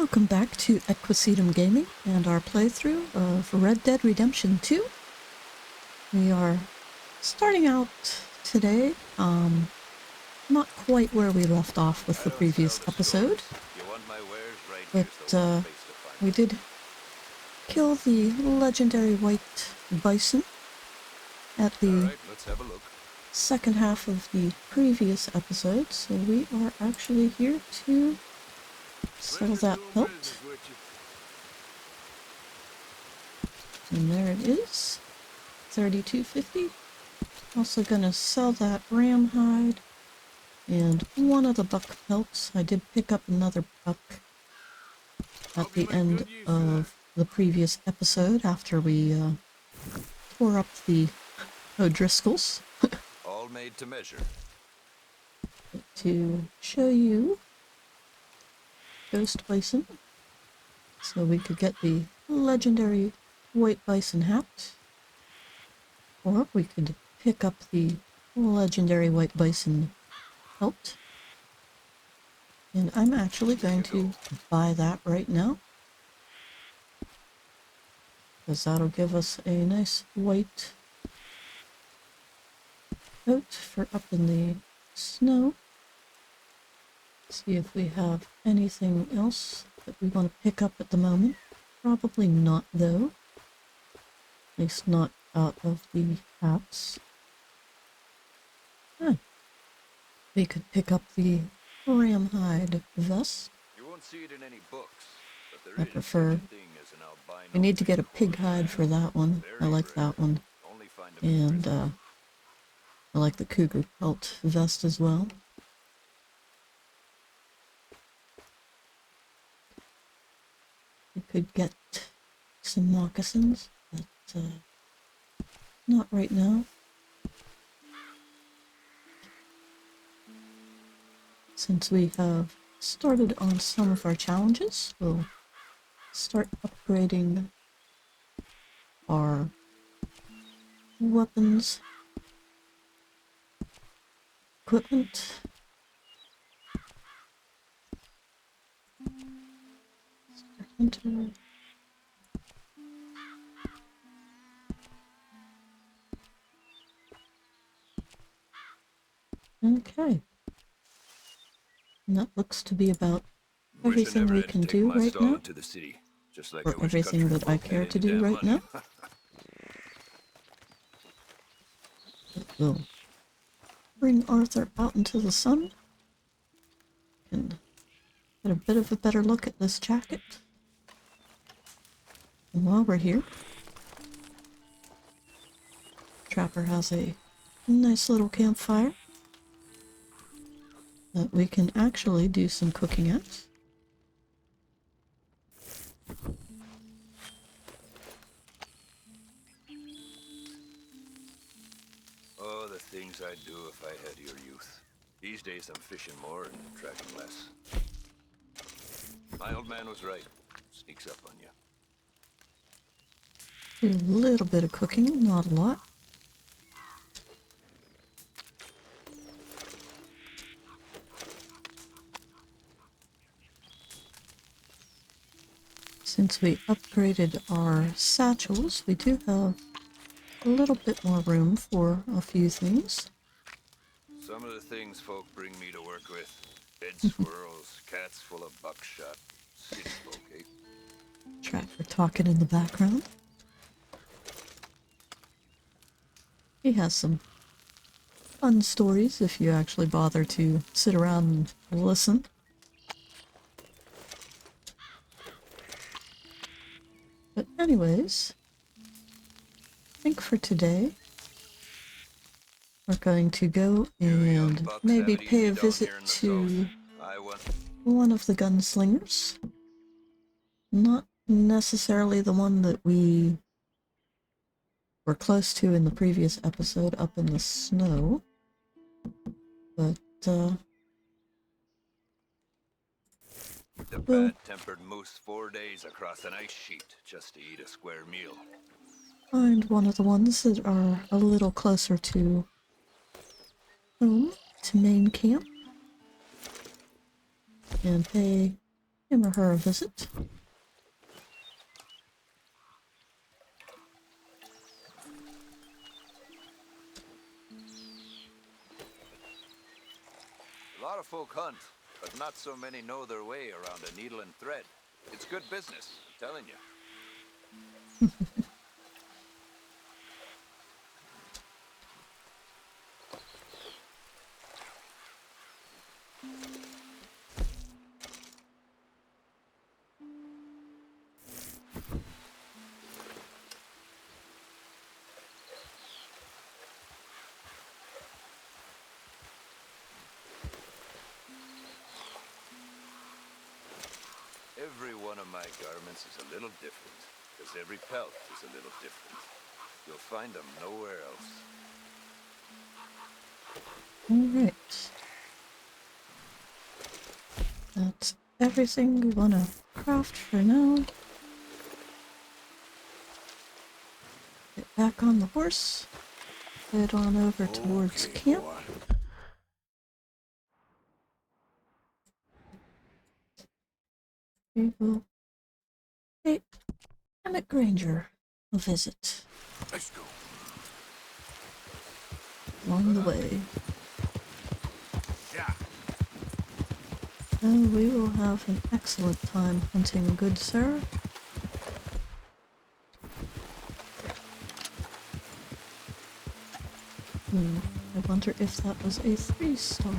Welcome back to Equisetum Gaming and our playthrough of Red Dead Redemption 2. We are starting out today, not quite where we left off with the previous episode, but we did kill the legendary white bison at the second half of the previous episode, so we are actually here to sell that pelt. And there it is, $32.50. Also gonna sell that ram hide and one of the buck pelts. I did pick up another buck at the end of the previous episode after we tore up the O'Driscolls. All made to measure. To show you Ghost Bison, so we could get the legendary white bison hat, or we could pick up the legendary white bison pelt, and I'm actually going to buy that right now, because that'll give us a nice white coat for up in the snow. See if we have anything else that we want to pick up at the moment. Probably not, though. At least not out of the hats. We could pick up the ram hide vest. You won't see it in any books, but there I is prefer. such a thing as an albino. We need to get a pig hide for that one. I like that one. Only find them in And I like the cougar pelt vest as well. We could get some moccasins, but not right now. Since we have started on some of our challenges, we'll start upgrading our weapons, equipment. Enter. Okay. And that looks to be about everything we can do right now, or everything that I care to do right now. We'll bring Arthur out into the sun and get a bit of a better look at this jacket. And while we're here, Trapper has a nice little campfire that we can actually do some cooking at. Oh, the things I'd do if I had your youth. These days I'm fishing more and tracking less. My old man was right. Sneaks up on you. Do a little bit of cooking, not a lot. Since we upgraded our satchels, we do have a little bit more room for a few things. Some of the things folk bring me to work with. Dead squirrels, cats full of buckshot. City folk, eh? Trapper talking in the background. He has some fun stories if you actually bother to sit around and listen. But anyways, I think for today, we're going to go and maybe pay a visit to one of the gunslingers. Not necessarily the one that we were close to in the previous episode up in the snow, but The bad-tempered moose 4 days across an ice sheet just to eat a square meal. find one of the ones that are a little closer to home, to main camp, and pay him or her a visit. A lot of folk hunt, but not so many know their way around a needle and thread. It's good business, I'm telling you. Every one of my garments is a little different, because every pelt is a little different. You'll find them nowhere else. Alright. That's everything we want to craft for now. Get back on the horse. Head on over towards camp. We will pay Emmett Granger a visit. Let's go. Along the way. Yeah. And we will have an excellent time hunting good sir. I wonder if that was a 3-star.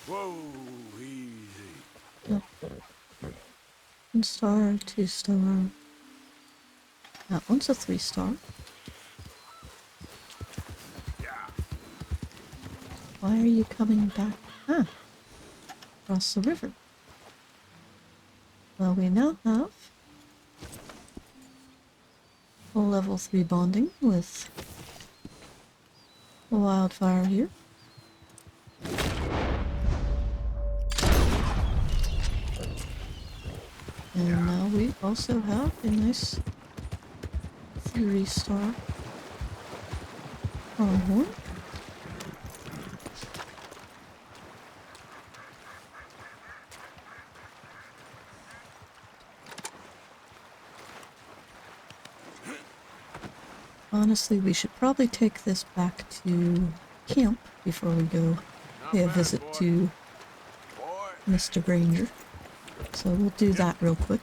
Whoa, easy. 1-star, 2-star. That one's a 3-star. Why are you coming back? Ah, across the river. Well, we now have full level 3 bonding with a wildfire here. And now we also have a nice 3-star pronghorn. Honestly, we should probably take this back to camp before we go pay a visit to Mr. Granger. So we'll do that real quick.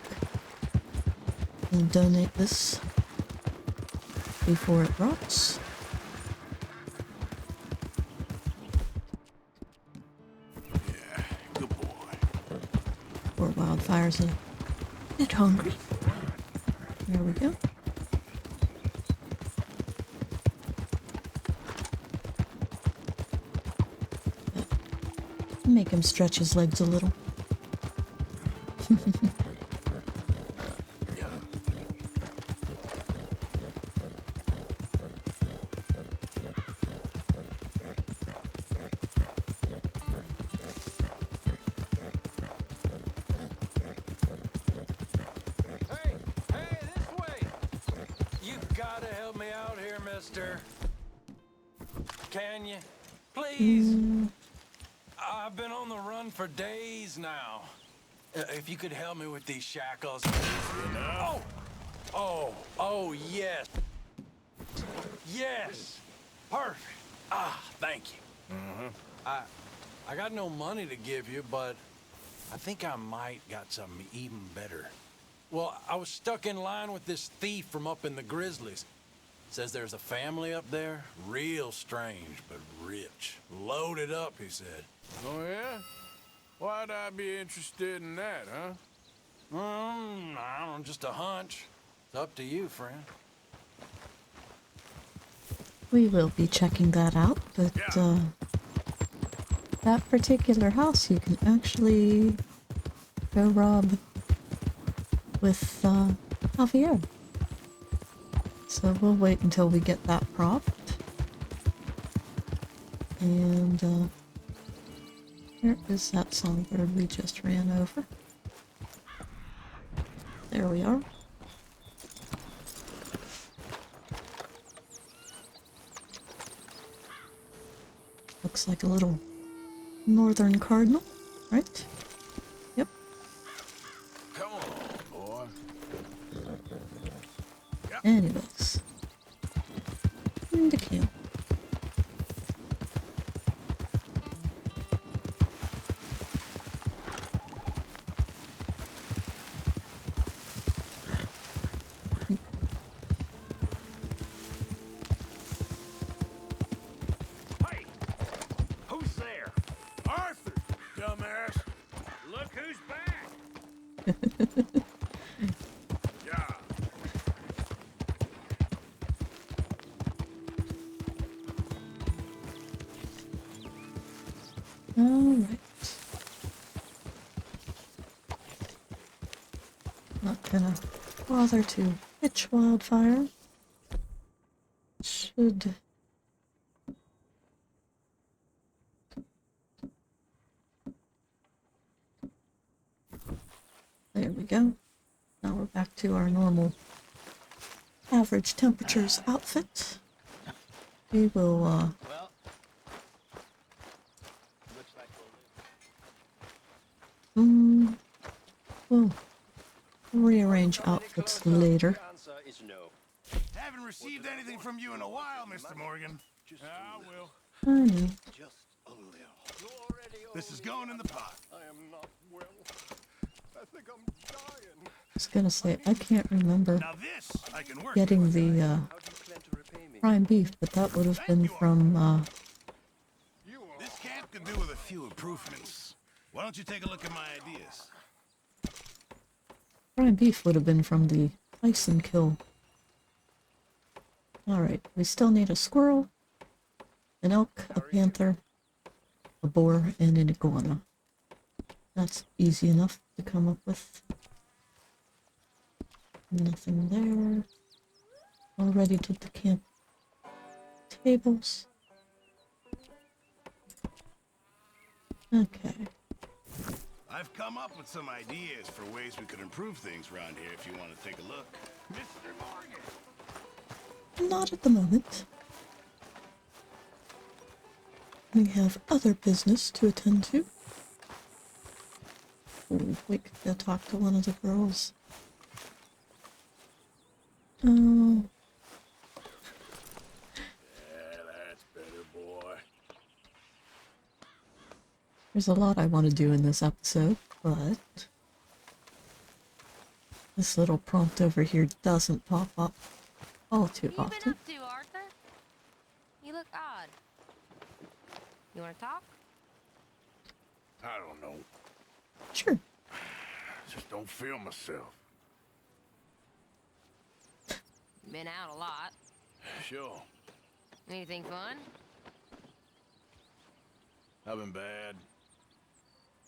And donate this before it rots. Yeah, good boy. Poor Wildfire's a bit hungry. There we go. Make him stretch his legs a little. Can you? Please? I've been on the run for days now. If you could help me with these shackles. Oh, yes. Yes. Perfect. Ah, thank you. I got no money to give you, but I think I might got something even better. Well, I was stuck in line with this thief from up in the Grizzlies. Says there's a family up there, real strange, but rich. Loaded up, he said. Oh, yeah? Why'd I be interested in that, huh? I don't know, just a hunch. It's up to you, friend. We will be checking that out, but that particular house you can actually go rob with Javier. So we'll wait until we get that prop. And where is that songbird we just ran over? There we are. Looks like a little northern cardinal, right? Yep. Come on, boy. Anyways. Into camp. Hey, who's there? Arthur, dumbass. Look who's back. Yeah. Alright. Not gonna bother to pitch wildfire. Should... There we go. Now we're back to our normal average temperatures outfit. We will, Well, looks like we'll rearrange outfits later. the answer is no. Haven't received anything from you in a while, Mr. Morgan. I will. I know. Just a little. This is going in the pot. I am not well. I think I'm dying. I was gonna say, I can't remember Now this I can work getting with. the How do you plan to repay me? prime beef, but that would have been from, This camp can do with a few improvements. Why don't you take a look at my ideas? prime beef would have been from the bison kill. Alright, we still need a squirrel, an elk, a panther, a boar, and an iguana. That's easy enough to come up with. Nothing there. Already did the camp tables. Okay. I've come up with some ideas for ways we could improve things around here if you want to take a look. Mr. Morgan! Not at the moment. We have other business to attend to. Oh, we could go talk to one of the girls. Oh, Yeah, that's better, boy. there's a lot I want to do in this episode, but this little prompt over here doesn't pop up all too What you been often. up to, Arthur? You look odd. You want to talk? I don't know. Sure. Just don't feel myself. Been out a lot. Sure. Anything fun? I've been bad.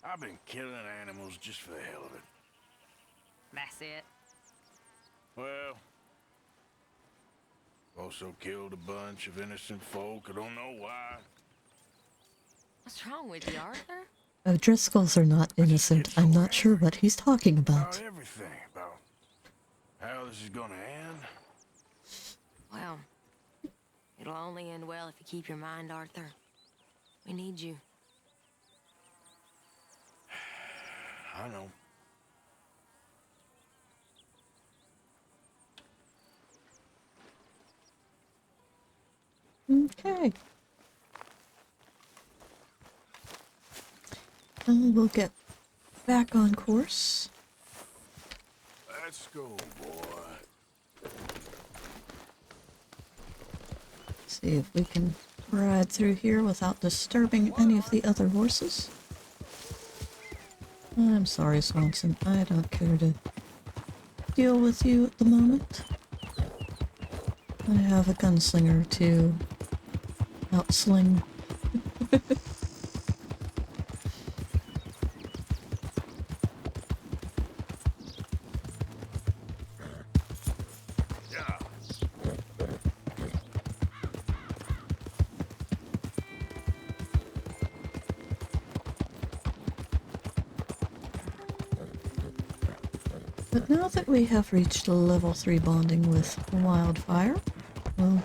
I've been killing animals just for the hell of it. That's it. Well, also killed a bunch of innocent folk. I don't know why. What's wrong with you, Arthur? Driscolls are not innocent. I'm not sure what he's talking About about. everything. About how this is gonna end. Well, it'll only end well if you keep your mind, Arthur. We need you. I know. Okay. We'll get back on course. Let's go, boy. See if we can ride through here without disturbing any of the other horses. I'm sorry, Swanson. I don't care to deal with you at the moment. I have a gunslinger to outsling. Yeah. But now that we have reached level 3 bonding with Wildfire, we'll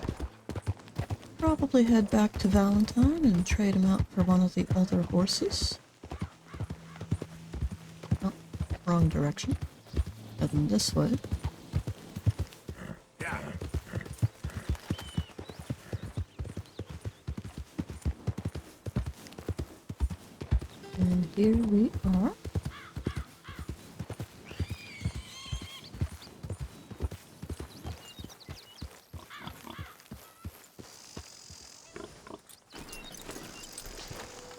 probably head back to Valentine and trade him out for one of the other horses. Oh, wrong direction. Heading this way. Yeah. And here we are.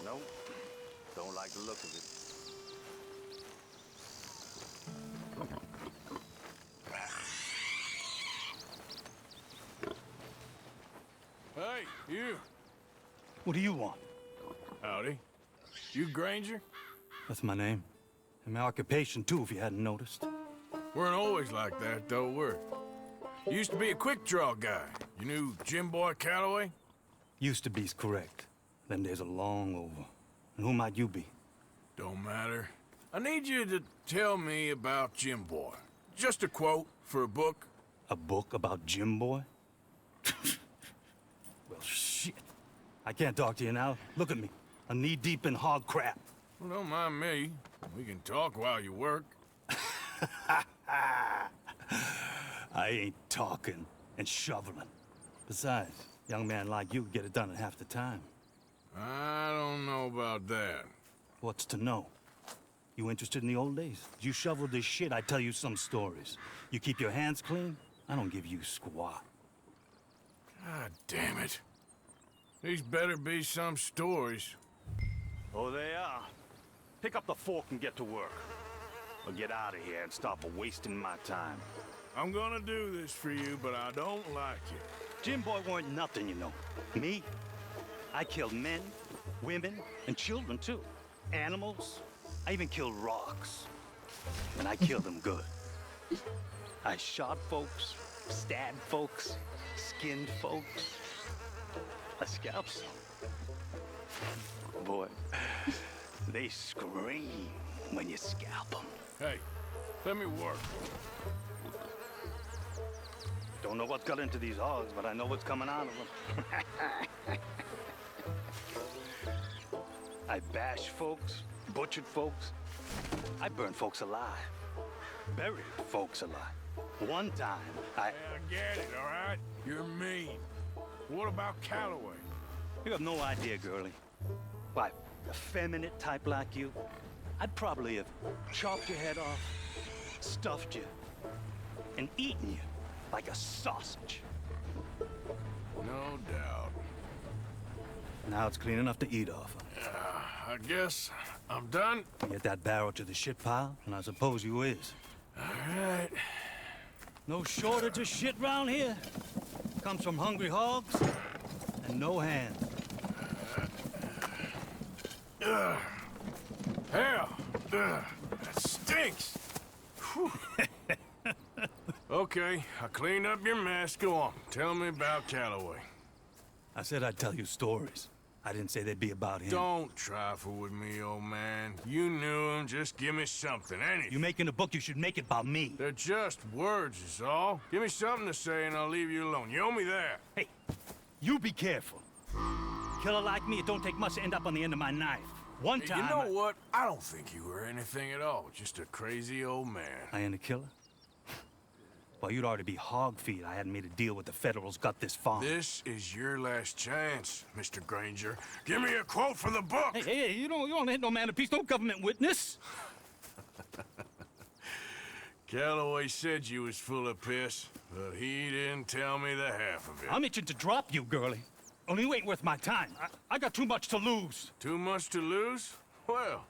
Nope. Don't like the look of it. Hey, you. What do you want? Howdy. You Granger? That's my name. And my occupation, too, if you hadn't noticed. Weren't always like that, though, were you? Used to be a quick draw guy. You knew Jim Boy Calloway? Used to be's correct. Them days are long over. And who might you be? Don't matter. I need you to tell me about Jim Boy. Just a quote for a book. A book about Jim Boy? Well, shit. I can't talk to you now. Look at me. I'm knee-deep in hog crap. Well, don't mind me. We can talk while you work. I ain't talking and shoveling. Besides, young man like you get it done in half the time. I don't know about that. What's to know? You interested in the old days? You shovel this shit, I tell you some stories. You keep your hands clean, I don't give you squat. God damn it. These better be some stories. Oh, they are. Pick up the fork and get to work. Or get out of here and stop wasting my time. I'm gonna do this for you, but I don't like it. Jim Boy weren't nothing, you know. Me? I killed men, women, and children, too. Animals. I even killed rocks. And I killed them good. I shot folks, stabbed folks, skinned folks. I scalped some. Boy, they scream when you scalp them. Hey, let me work. Don't know what got into these hogs, but I know what's coming out of them. I bashed folks, butchered folks. I burned folks alive. Buried folks alive. One time, Hey, I get it, all right? You're mean. What about Calloway? You have no idea, girlie. Why, a feminine type like you, I'd probably have chopped your head off, stuffed you, and eaten you like a sausage. No doubt. Now it's clean enough to eat off. I guess I'm done. Get that barrel to the shit pile, and I suppose you is. All right. No shortage of shit round here. Comes from hungry hogs and no hands. Hell, that stinks. Whew. Okay, I cleaned up your mess. Go on, tell me about Calloway. I said I'd tell you stories. I didn't say they'd be about him. Don't trifle with me, old man. You knew him. Just give me something, anything. You making a book, you should make it about me. They're just words, is all. Give me something to say and I'll leave you alone. You owe me that. Hey, you be careful. Killer like me, it don't take much to end up on the end of my knife. One time... You know what? I don't think you were anything at all. Just a crazy old man. I ain't a killer? Well, you'd already be hog feed. I hadn't made a deal with the Federals, got this far. This is your last chance, Mr. Granger. Give me a quote from the book. Hey, you don't hit no man of peace, no government witness. Calloway said you was full of piss, but he didn't tell me the half of it. I'm itching to drop you, girlie. Only you ain't worth my time. I got too much to lose. Too much to lose? Well,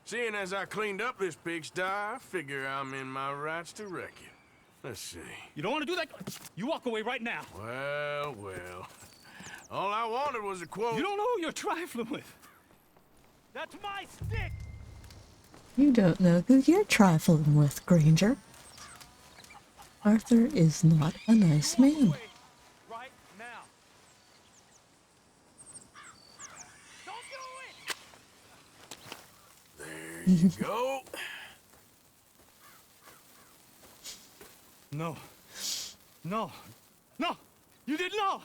seeing as I cleaned up this pigsty, I figure I'm in my rights to wreck it. Let's see. You don't want to do that? You walk away right now. Well. All I wanted was a quote. You don't know who you're trifling with. That's my stick! You don't know who you're trifling with, Granger. Arthur is not a nice man. Right now. Don't do it! There you go. No. No. No! You didn't know!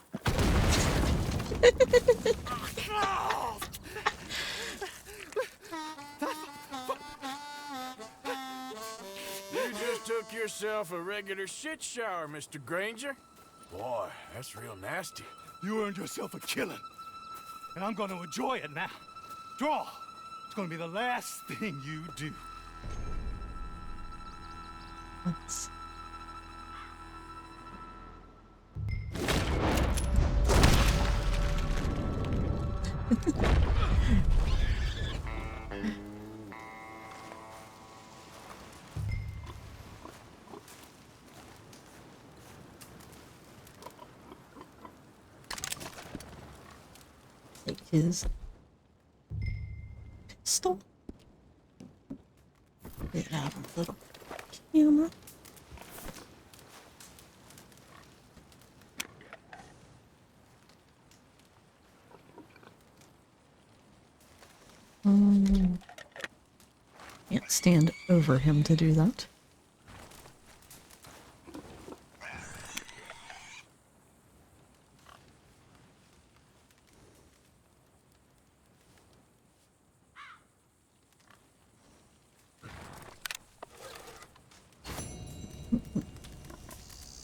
You just took yourself a regular shit shower, Mr. Granger. Boy, that's real nasty. You earned yourself a killing. And I'm gonna enjoy it now. Draw! It's gonna be the last thing you do. Let's... Take his pistol. Get out a little camera. Can't stand over him to do that.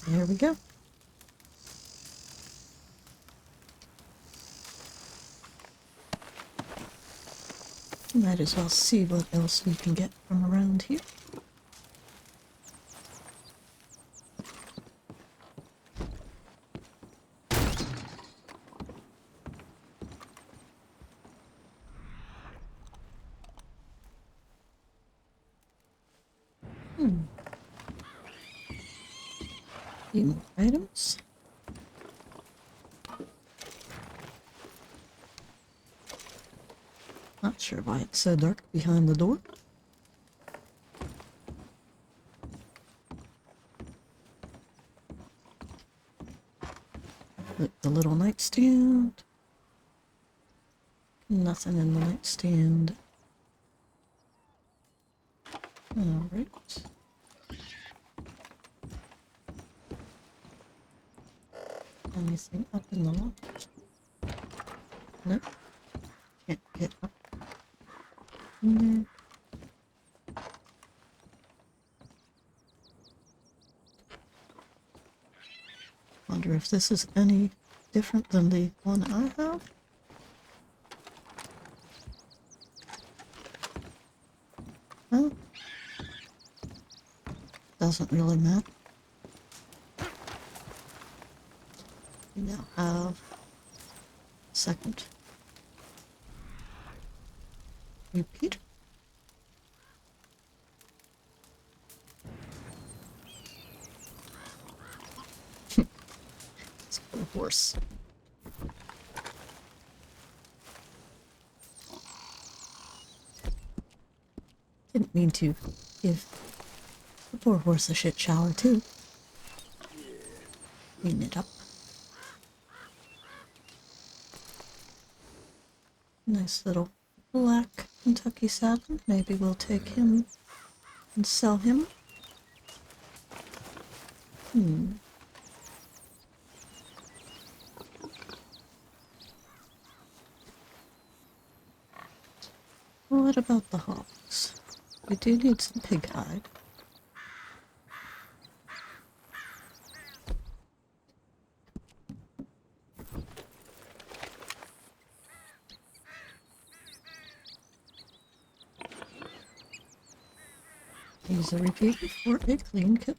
There we go. Might as well see what else we can get from around here. Few more items. Not sure why it's so dark behind the door. Look, the little nightstand. Nothing in the nightstand. Alright. Anything up in the loft? Nope. Can't get up in there. Wonder if this is any different than the one I have? Well, doesn't really matter. We now have second repeat. It's a horse. Didn't mean to give the poor horse a shit shower too. Clean it up. Nice little black Kentucky saddle. Maybe we'll take him and sell him. What about the hogs? We do need some pig hide. Use a repeater for a clean coat.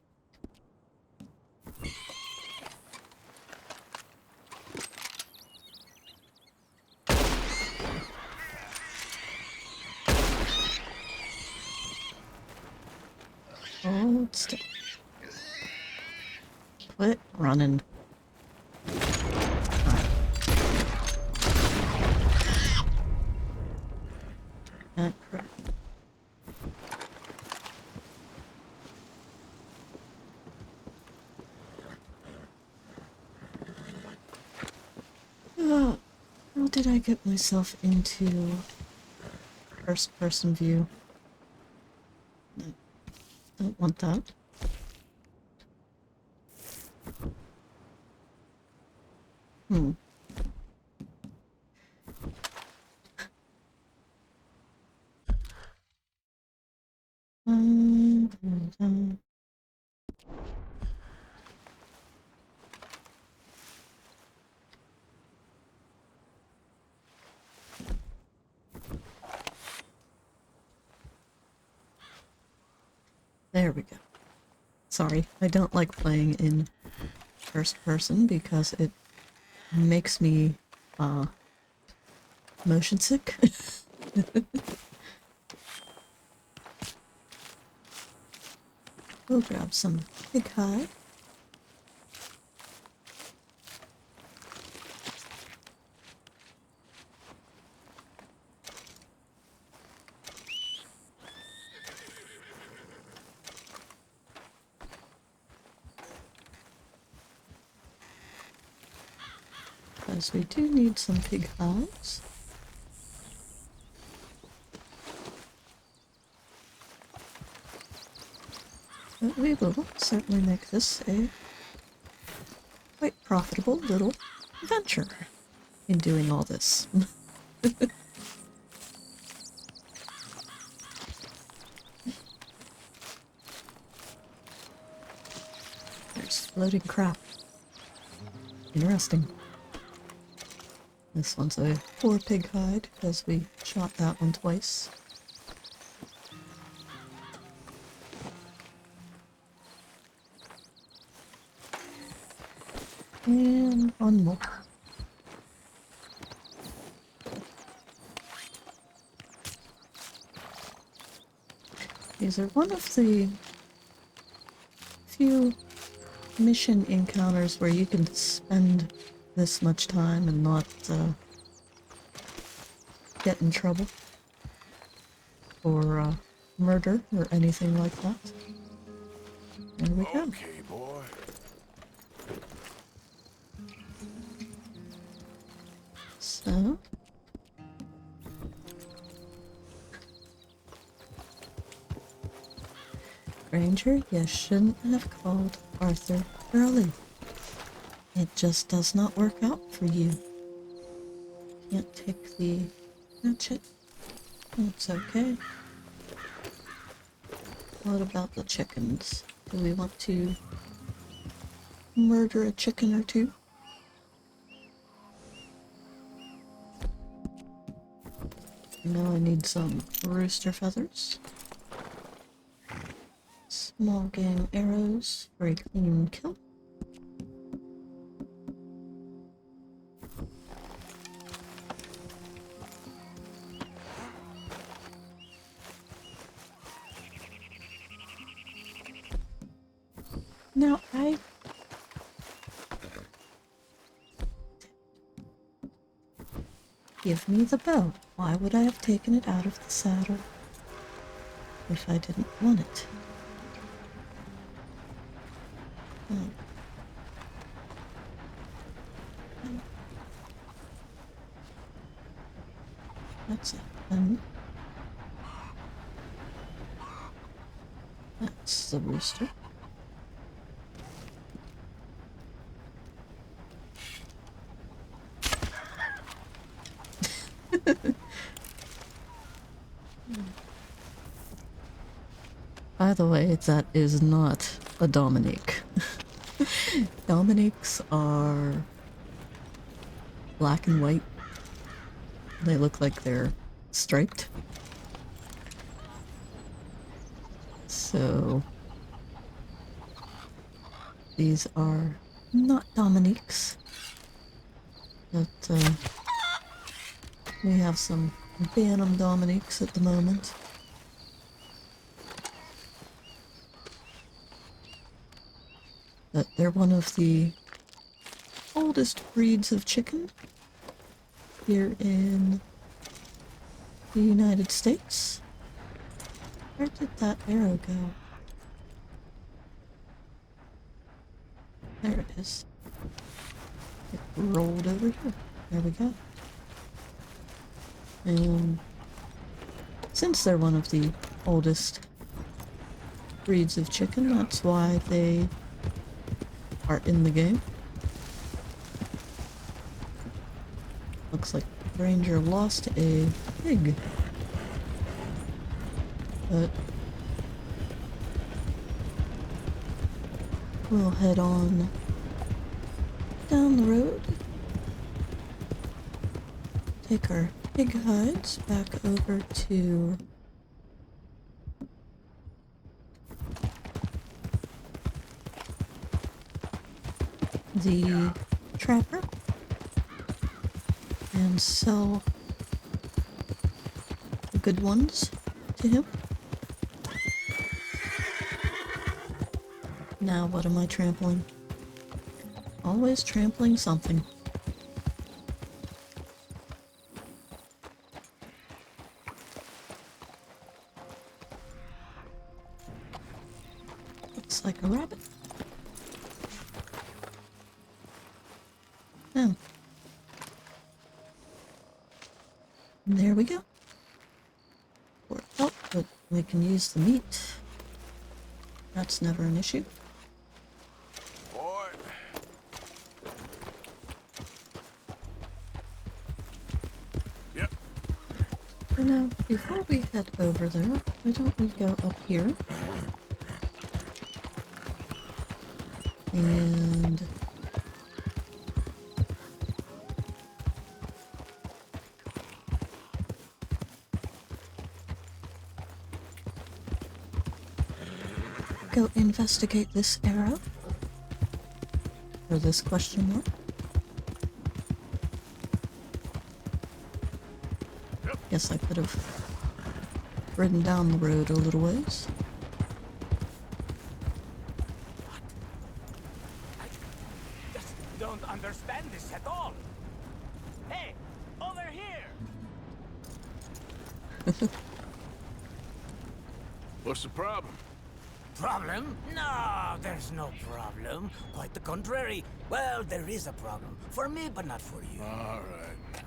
Hold still. Quit running. Crap. How did I get myself into first-person view? No, don't want that. Hmm. There we go. Sorry, I don't like playing in first person because it makes me, motion sick. We'll grab some pig hide. Because we do need some pig hides. But we will certainly make this a quite profitable little venture in doing all this. There's floating crap. Interesting. This one's a poor pig hide because we shot that one twice. And one more. These are one of the few mission encounters where you can spend this much time and not get in trouble or murder or anything like that. There we go. Okay, boy. So, Granger, you shouldn't have called Arthur early. It just does not work out for you. Can't take the hatchet. That's okay. What about the chickens? Do we want to murder a chicken or two? Now I need some rooster feathers. Small game arrows for a clean kill. Now Give me the bow. Why would I have taken it out of the saddle if I didn't want it? That's it. And that's the rooster. By the way, that is not a Dominique. Dominiques are black and white. They look like they're striped. So these are not Dominiques. But we have some Bantam Dominiques at the moment. But they're one of the oldest breeds of chicken here in the United States. Where did that arrow go? There it is. It rolled over here. There we go. And since they're one of the oldest breeds of chicken, that's why they are in the game. Looks like Granger lost a pig. But we'll head on down the road. Take our pig hides back over to the trapper and sell the good ones to him. Now what am I trampling? Always trampling something. Looks like a rabbit. Oh. And there we go. Oh, but we can use the meat. That's never an issue. Boy. Yep. So now, before we head over there, why don't we go up here? And go investigate this arrow. Or this question mark. Guess I could have ridden down the road a little ways. I just don't understand this at all. Hey, over here! What's the problem? Problem? No, there's no problem. Quite the contrary. Well, there is a problem. For me, but not for you. All right.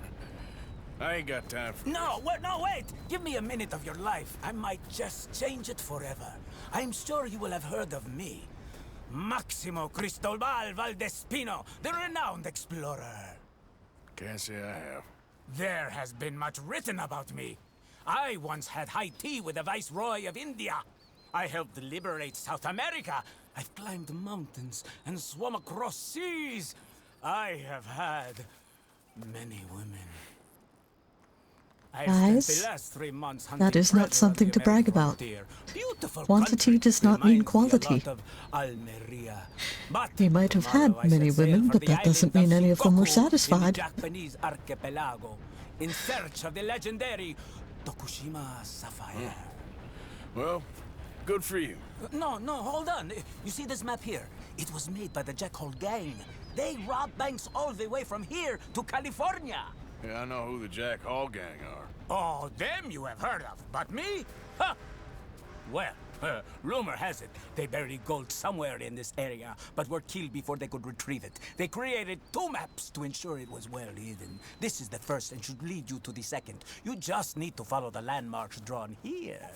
I ain't got time for No, wait! Give me a minute of your life. I might just change it forever. I'm sure you will have heard of me. Maximo Cristobal Valdespino, the renowned explorer. Can't say I have. There has been much written about me. I once had high tea with the Viceroy of India. I helped liberate South America. I've climbed mountains and swum across seas. I have had many women. I've spent Guys, the last 3 months that is not something to brag about. Quantity does not mean quality. He might have had many women, but that doesn't mean any of them were satisfied. Japanese archipelago, in search of the legendary Tokushima sapphire. Well, good for you. No, hold on. You see this map here? It was made by the Jackhole gang. They rob banks all the way from here to California. Yeah, I know who the Jack Hall gang are. Oh, them you have heard of, but me? Huh. Well, rumor has it they buried gold somewhere in this area, but were killed before they could retrieve it. They created 2 maps to ensure it was well hidden. This is the first and should lead you to the second. You just need to follow the landmarks drawn here.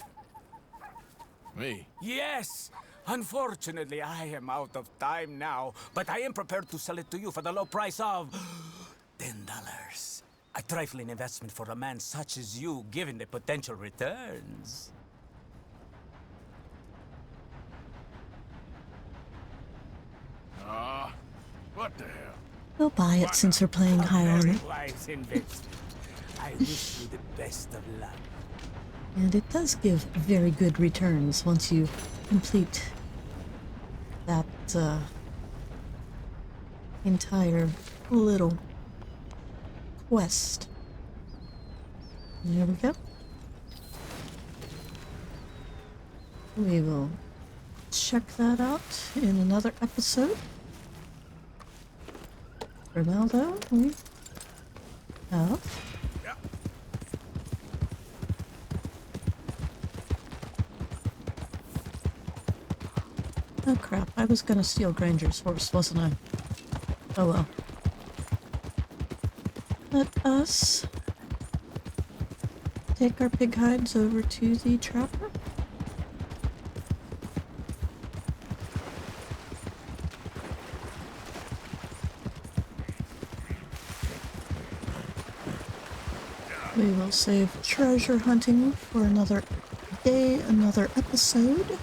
Me? Yes! Unfortunately, I am out of time now, but I am prepared to sell it to you for the low price of $10. A trifling investment for a man such as you, given the potential returns. What the hell? We'll buy it since we're playing high A very armor. wise investment. I wish you the best of luck. And it does give very good returns once you complete that entire little quest. There we go. We will check that out in another episode. For now, though, we have oh crap, I was gonna steal Granger's horse, wasn't I? Oh well. Let us take our pig hides over to the trapper. We'll save treasure hunting for another day, another episode.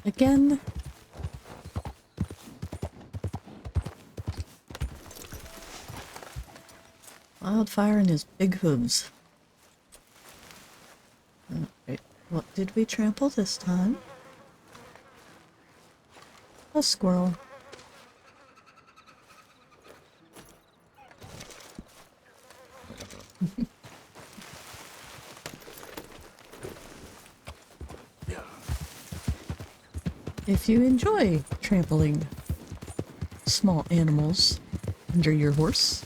Again. Wildfire and his big hooves. Alright, what did we trample this time? A squirrel. If you enjoy trampling small animals under your horse,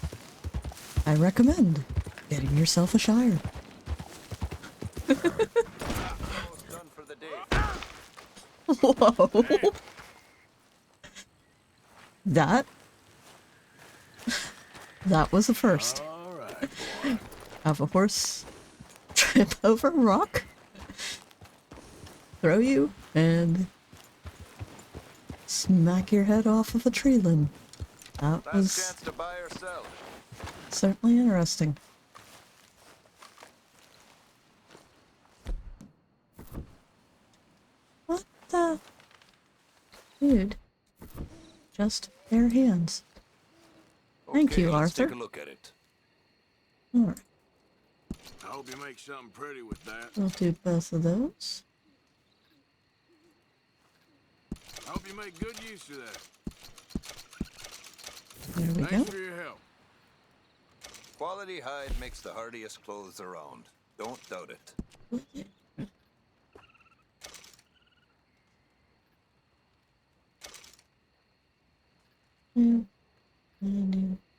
I recommend getting yourself a Shire. Almost done for the day. Whoa. That was a first. All right. Have a horse trip over a rock, throw you, and smack your head off of a tree limb. That Last was chance to buy or sell. certainly interesting. What the? Dude. Just bare hands. Thank Okay, you, let's Arthur. take a look at it. Alright, I hope you make something pretty with that. we'll do both of those. I hope you make good use of that. There we go. Thanks for your help. Quality hide makes the hardiest clothes around. Don't doubt it. And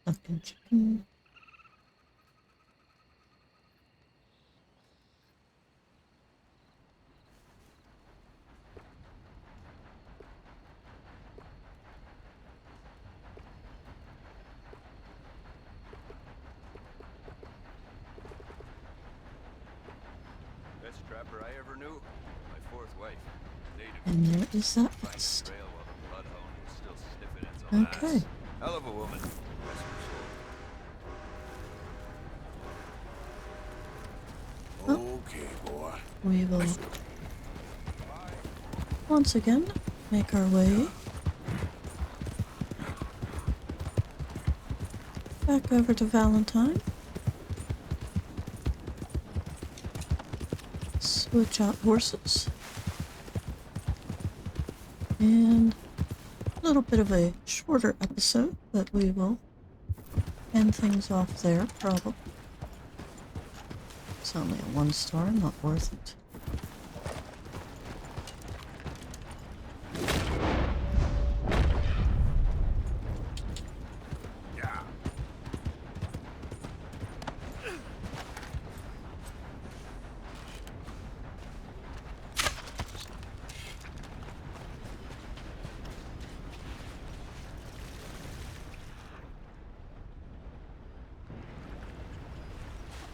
fucking chicken. Best trapper I ever knew. My fourth wife. Native. And there is that Find list. the trail while the bloodhound was still sniffing its own Okay. ass. Hell of a woman. Rest her soul. Okay, boy. We will once again make our way back over to Valentine. Switch out horses. And a little bit of a shorter episode, but we will end things off there, probably. It's only a 1-star, not worth it.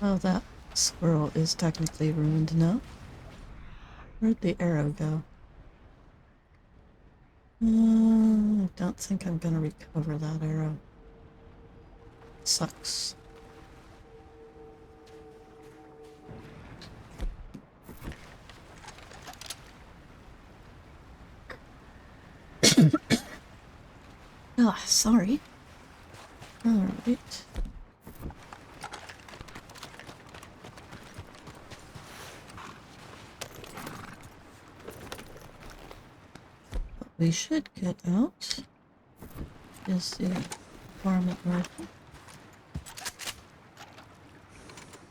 Oh, that squirrel is technically ruined now. Where'd the arrow go? I don't think I'm gonna recover that arrow. Sucks. Ah, sorry. Alright. We should get out is the varmint rifle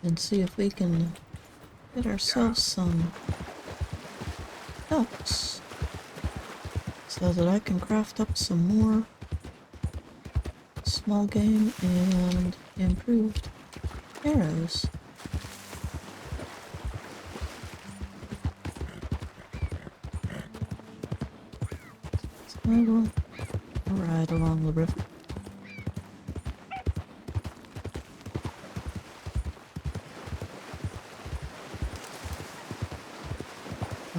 and see if we can get ourselves some ducks so that I can craft up some more small game and improved arrows. I will ride along the river.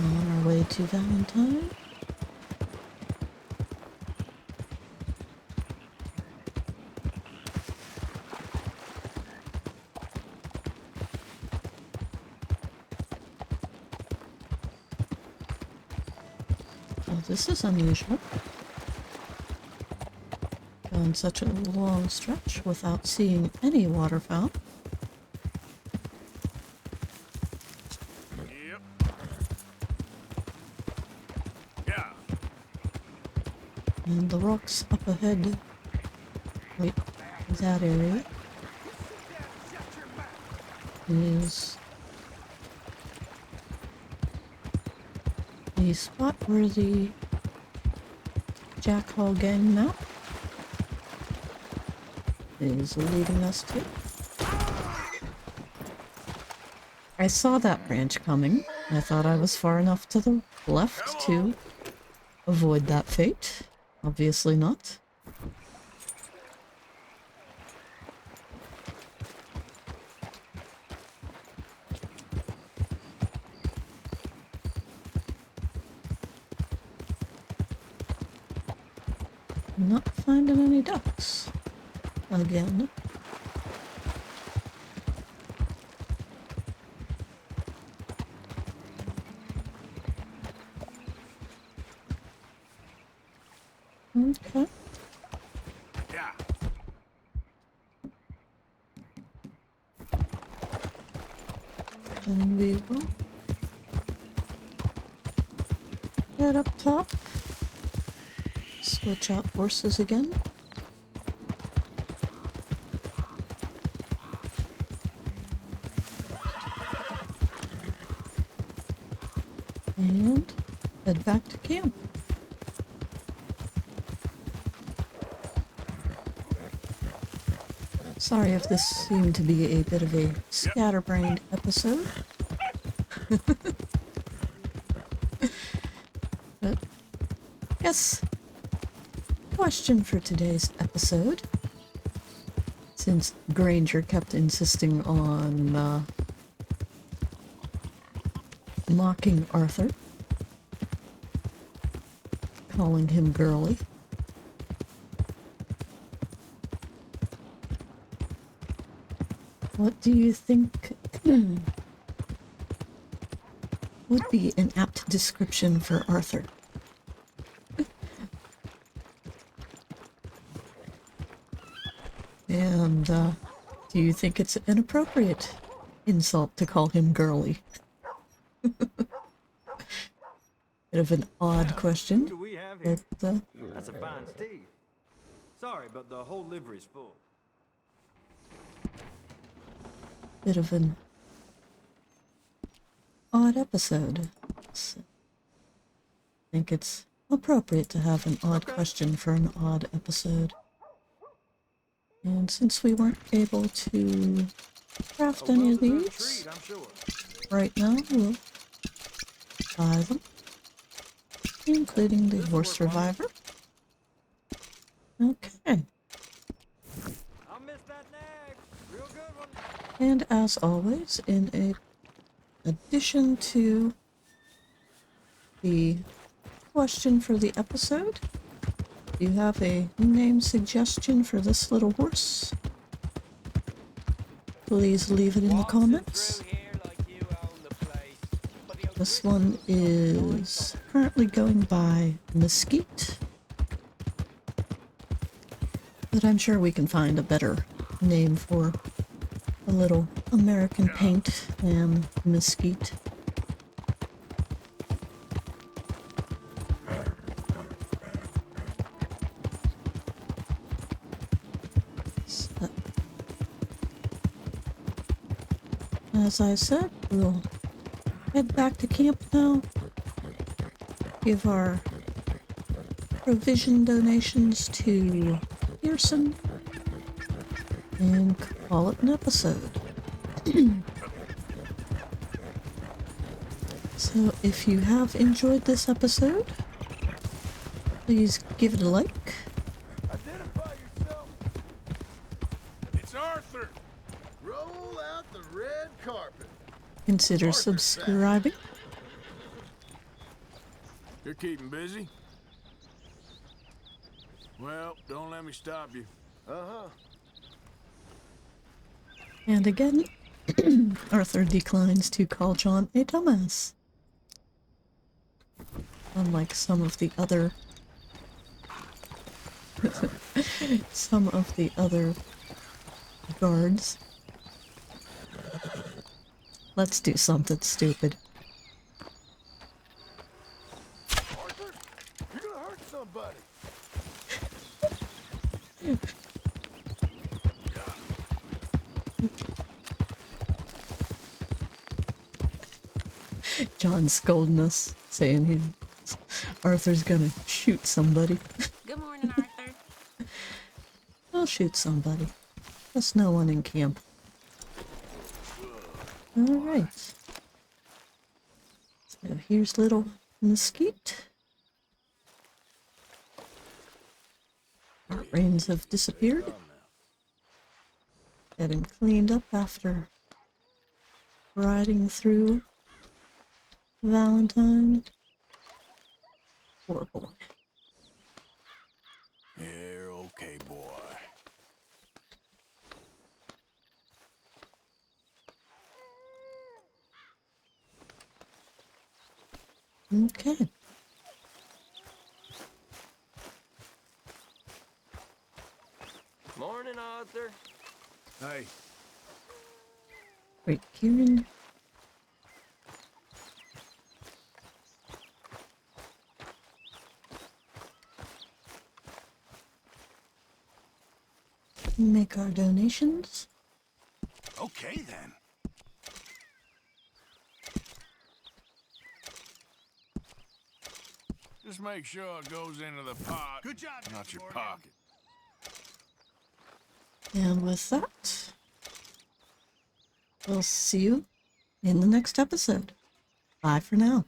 On our way to Valentine. Well, this is unusual. Going such a long stretch without seeing any waterfowl. Yep. Yeah. And the rocks up ahead. Wait, that area is the spot where the Jack Hall gang map is leading us to. I saw that branch coming. I thought I was far enough to the left to avoid that fate. Obviously not. Not finding any ducks. Again. Okay. Yeah. Then we will head up top. Switch out horses again. And head back to camp. Sorry if this seemed to be a bit of a scatterbrained episode. But, yes. Question for today's episode. Since Granger kept insisting on mocking Arthur, calling him girly. What do you think would be an apt description for Arthur? And do you think it's an inappropriate insult to call him girly? Bit of an odd question. Who do we have here? But, That's a fine steed. Sorry, but the whole livery's full. bit of an odd episode. So, I think it's appropriate to have an odd question for an odd episode. And since we weren't able to craft any of these, I'm sure. right now we'll buy them, including the horse survivor. Okay. I'll miss that nag. Real good one. And as always, in addition to the question for the episode, do you have a name suggestion for this little horse? Please leave it in the comments. This one is currently going by Mesquite, but I'm sure we can find a better name for a little American paint than Mesquite. So, as I said, we'll head back to camp now, give our provision donations to Pearson, and call it an episode. So if you have enjoyed this episode, please give it a like. Identify yourself. It's Arthur. Roll out the red carpet. Consider subscribing. You're keeping busy? Well, don't let me stop you. Uh-huh. And again, Arthur declines to call John a dumbass. Unlike some of the other guards. Let's do something stupid. Arthur, you're gonna hurt somebody. John's scolding us, saying Arthur's gonna shoot somebody. Good morning, Arthur. I'll shoot somebody. There's no one in camp. Alright. So here's little Mesquite. Our rains have disappeared. Getting cleaned up after riding through Valentine. Poor boy. You're okay, boy. Okay. Morning, Arthur. Hey, Wait, Kieran. Make our donations. Okay, then. just make sure it goes into the pot. Good job, Not Mr. your Morgan. pocket. And with that, we'll see you in the next episode. Bye for now.